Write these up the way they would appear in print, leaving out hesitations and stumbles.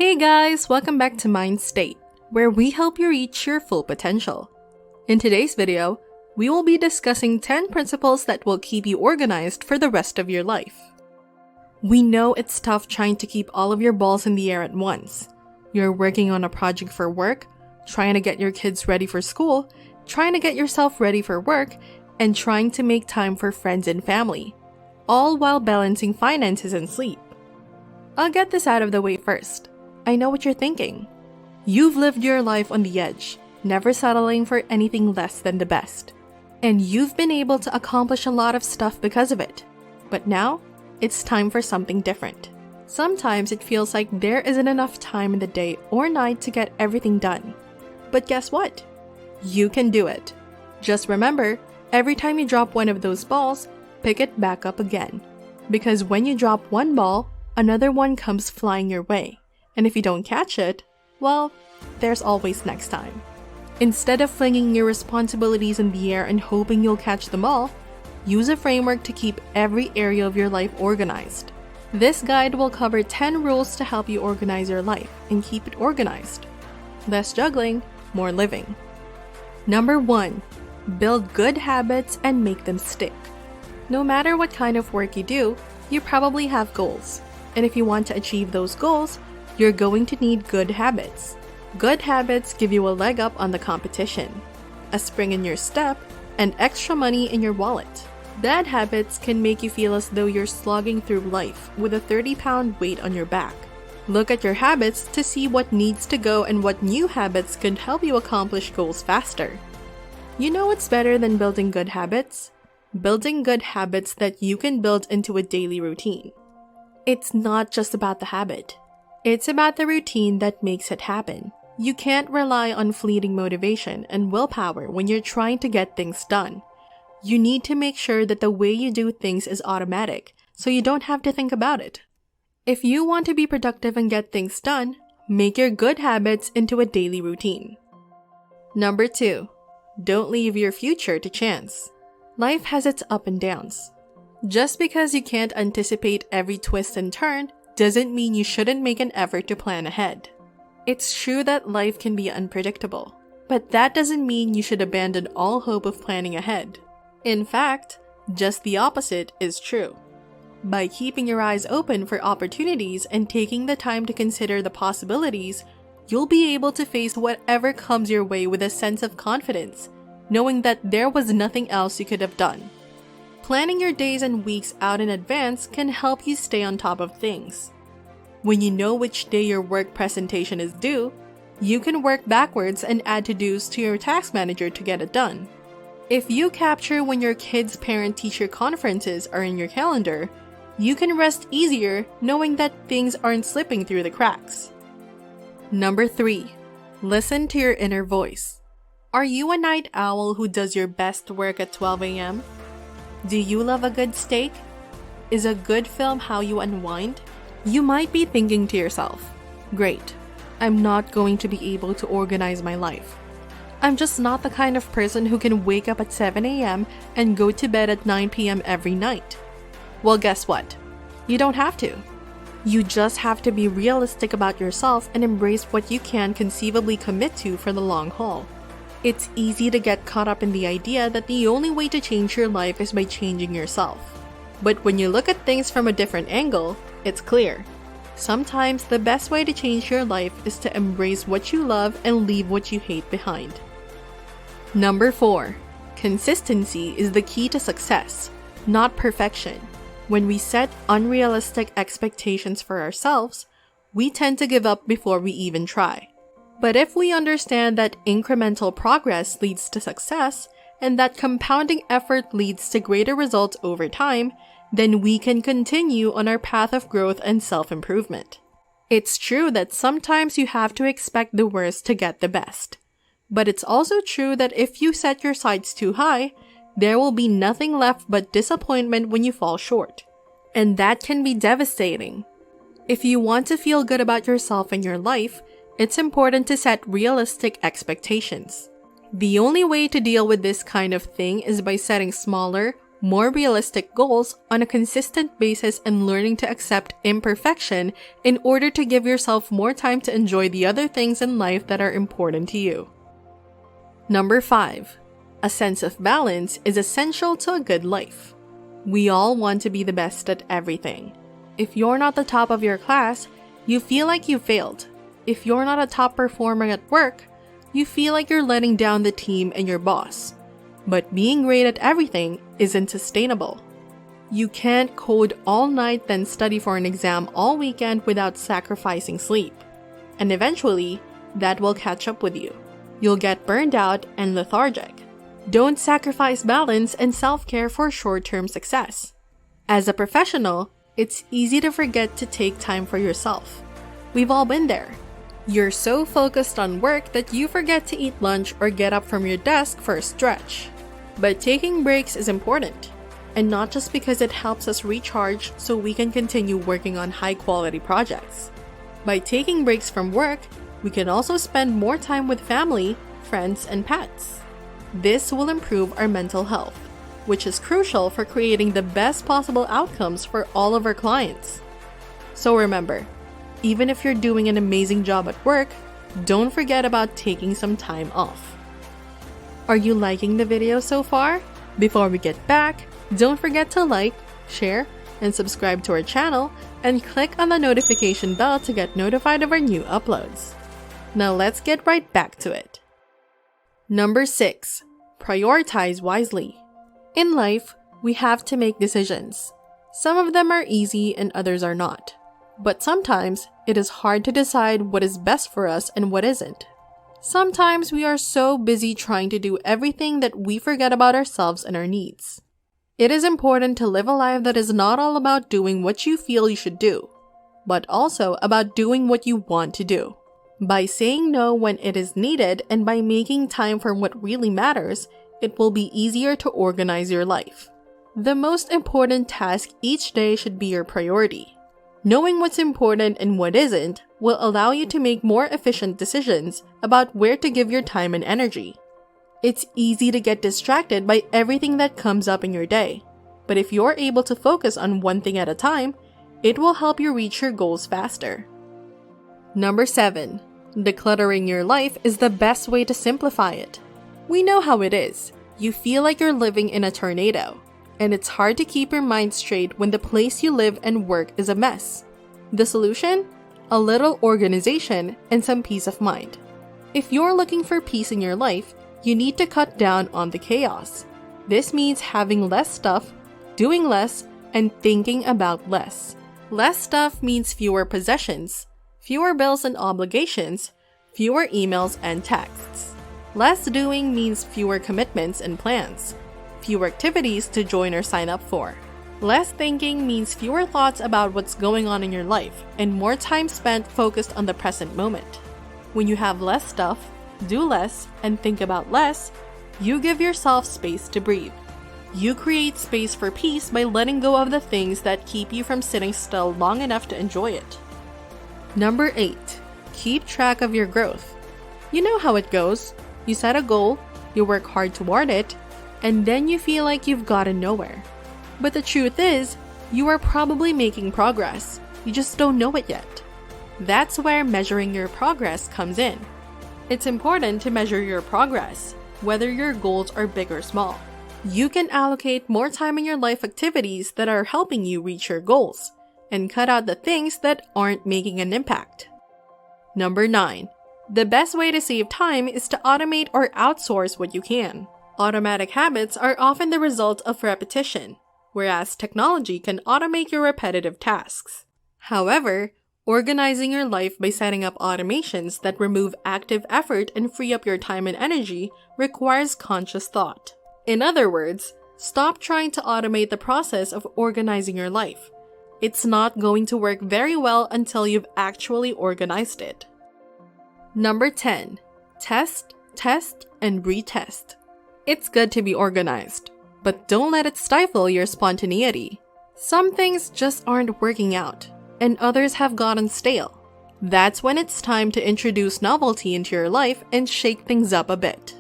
Hey guys, welcome back to Mind State, where we help you reach your full potential. In today's video, we will be discussing 10 principles that will keep you organized for the rest of your life. We know it's tough trying to keep all of your balls in the air at once. You're working on a project for work, trying to get your kids ready for school, trying to get yourself ready for work, and trying to make time for friends and family, all while balancing finances and sleep. I'll get this out of the way first. I know what you're thinking. You've lived your life on the edge, never settling for anything less than the best. And you've been able to accomplish a lot of stuff because of it. But now, it's time for something different. Sometimes it feels like there isn't enough time in the day or night to get everything done. But guess what? You can do it. Just remember, every time you drop one of those balls, pick it back up again. Because when you drop one ball, another one comes flying your way. And if you don't catch it, well, there's always next time. Instead of flinging your responsibilities in the air and hoping you'll catch them all, use a framework to keep every area of your life organized. This guide will cover 10 rules to help you organize your life and keep it organized. Less juggling, more living. Number 1. Build good habits and make them stick. No matter what kind of work you do, you probably have goals. And if you want to achieve those goals, you're going to need good habits. Good habits give you a leg up on the competition, a spring in your step, and extra money in your wallet. Bad habits can make you feel as though you're slogging through life with a 30-pound weight on your back. Look at your habits to see what needs to go and what new habits can help you accomplish goals faster. You know what's better than building good habits? Building good habits that you can build into a daily routine. It's not just about the habit. It's about the routine that makes it happen. You can't rely on fleeting motivation and willpower when you're trying to get things done. You need to make sure that the way you do things is automatic, so you don't have to think about it. If you want to be productive and get things done, make your good habits into a daily routine. Number 2. Don't leave your future to chance. Life has its ups and downs. Just because you can't anticipate every twist and turn doesn't mean you shouldn't make an effort to plan ahead. It's true that life can be unpredictable, but that doesn't mean you should abandon all hope of planning ahead. In fact, just the opposite is true. By keeping your eyes open for opportunities and taking the time to consider the possibilities, you'll be able to face whatever comes your way with a sense of confidence, knowing that there was nothing else you could have done. Planning your days and weeks out in advance can help you stay on top of things. When you know which day your work presentation is due, you can work backwards and add to-dos to your task manager to get it done. If you capture when your kids' parent-teacher conferences are in your calendar, you can rest easier knowing that things aren't slipping through the cracks. Number 3. Listen to your inner voice. Are you a night owl who does your best work at 12 a.m.? Do you love a good steak? Is a good film how you unwind? You might be thinking to yourself, great, I'm not going to be able to organize my life. I'm just not the kind of person who can wake up at 7 a.m. and go to bed at 9 p.m. every night. Well, guess what? You don't have to. You just have to be realistic about yourself and embrace what you can conceivably commit to for the long haul. It's easy to get caught up in the idea that the only way to change your life is by changing yourself. But when you look at things from a different angle, it's clear. Sometimes the best way to change your life is to embrace what you love and leave what you hate behind. Number 4. Consistency is the key to success, not perfection. When we set unrealistic expectations for ourselves, we tend to give up before we even try. But if we understand that incremental progress leads to success, and that compounding effort leads to greater results over time, then we can continue on our path of growth and self-improvement. It's true that sometimes you have to expect the worst to get the best. But it's also true that if you set your sights too high, there will be nothing left but disappointment when you fall short. And that can be devastating. If you want to feel good about yourself and your life, it's important to set realistic expectations. The only way to deal with this kind of thing is by setting smaller, more realistic goals on a consistent basis, and learning to accept imperfection in order to give yourself more time to enjoy the other things in life that are important to you. Number 5. A sense of balance is essential to a good life. We all want to be the best at everything. If you're not the top of your class, you feel like you failed. If you're not a top performer at work, you feel like you're letting down the team and your boss. But being great at everything isn't sustainable. You can't code all night then study for an exam all weekend without sacrificing sleep. And eventually, that will catch up with you. You'll get burned out and lethargic. Don't sacrifice balance and self-care for short-term success. As a professional, it's easy to forget to take time for yourself. We've all been there. You're so focused on work that you forget to eat lunch or get up from your desk for a stretch. But taking breaks is important, and not just because it helps us recharge so we can continue working on high-quality projects. By taking breaks from work, we can also spend more time with family, friends, and pets. This will improve our mental health, which is crucial for creating the best possible outcomes for all of our clients. So remember, even if you're doing an amazing job at work, don't forget about taking some time off. Are you liking the video so far? Before we get back, don't forget to like, share, and subscribe to our channel, and click on the notification bell to get notified of our new uploads. Now let's get right back to it. Number 6. Prioritize wisely. In life, we have to make decisions. Some of them are easy and others are not. But sometimes, it is hard to decide what is best for us and what isn't. Sometimes we are so busy trying to do everything that we forget about ourselves and our needs. It is important to live a life that is not all about doing what you feel you should do, but also about doing what you want to do. By saying no when it is needed and by making time for what really matters, it will be easier to organize your life. The most important task each day should be your priority. Knowing what's important and what isn't will allow you to make more efficient decisions about where to give your time and energy. It's easy to get distracted by everything that comes up in your day, but if you're able to focus on one thing at a time, it will help you reach your goals faster. Number 7. Decluttering your life is the best way to simplify it. We know how it is. You feel like you're living in a tornado, and it's hard to keep your mind straight when the place you live and work is a mess. The solution? A little organization and some peace of mind. If you're looking for peace in your life, you need to cut down on the chaos. This means having less stuff, doing less, and thinking about less. Less stuff means fewer possessions, fewer bills and obligations, fewer emails and texts. Less doing means fewer commitments and plans, fewer activities to join or sign up for. Less thinking means fewer thoughts about what's going on in your life and more time spent focused on the present moment. When you have less stuff, do less, and think about less, you give yourself space to breathe. You create space for peace by letting go of the things that keep you from sitting still long enough to enjoy it. Number 8. Keep track of your growth. You know how it goes. You set a goal, you work hard toward it, and then you feel like you've gotten nowhere. But the truth is, you are probably making progress. You just don't know it yet. That's where measuring your progress comes in. It's important to measure your progress, whether your goals are big or small. You can allocate more time in your life activities that are helping you reach your goals, and cut out the things that aren't making an impact. Number 9. The best way to save time is to automate or outsource what you can. Automatic habits are often the result of repetition, whereas technology can automate your repetitive tasks. However, organizing your life by setting up automations that remove active effort and free up your time and energy requires conscious thought. In other words, stop trying to automate the process of organizing your life. It's not going to work very well until you've actually organized it. Number 10. Test, test, and retest. It's good to be organized, but don't let it stifle your spontaneity. Some things just aren't working out, and others have gotten stale. That's when it's time to introduce novelty into your life and shake things up a bit.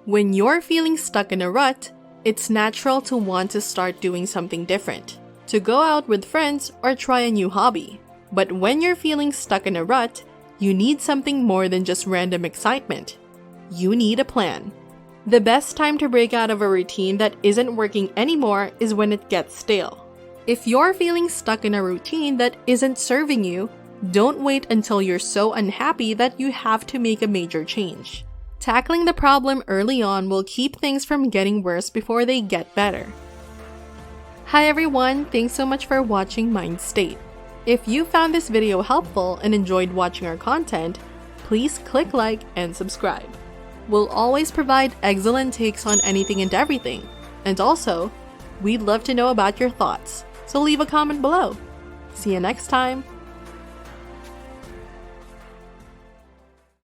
When you're feeling stuck in a rut, It's natural to want to start doing something different, to go out with friends or try a new hobby. But when you're feeling stuck in a rut, you need something more than just random excitement. You need a plan. The best time to break out of a routine that isn't working anymore is when it gets stale. If you're feeling stuck in a routine that isn't serving you, don't wait until you're so unhappy that you have to make a major change. Tackling the problem early on will keep things from getting worse before they get better. Hi everyone, thanks so much for watching Mind State. If you found this video helpful and enjoyed watching our content, please click like and subscribe. We'll always provide excellent takes on anything and everything. And also, we'd love to know about your thoughts, so leave a comment below. See you next time!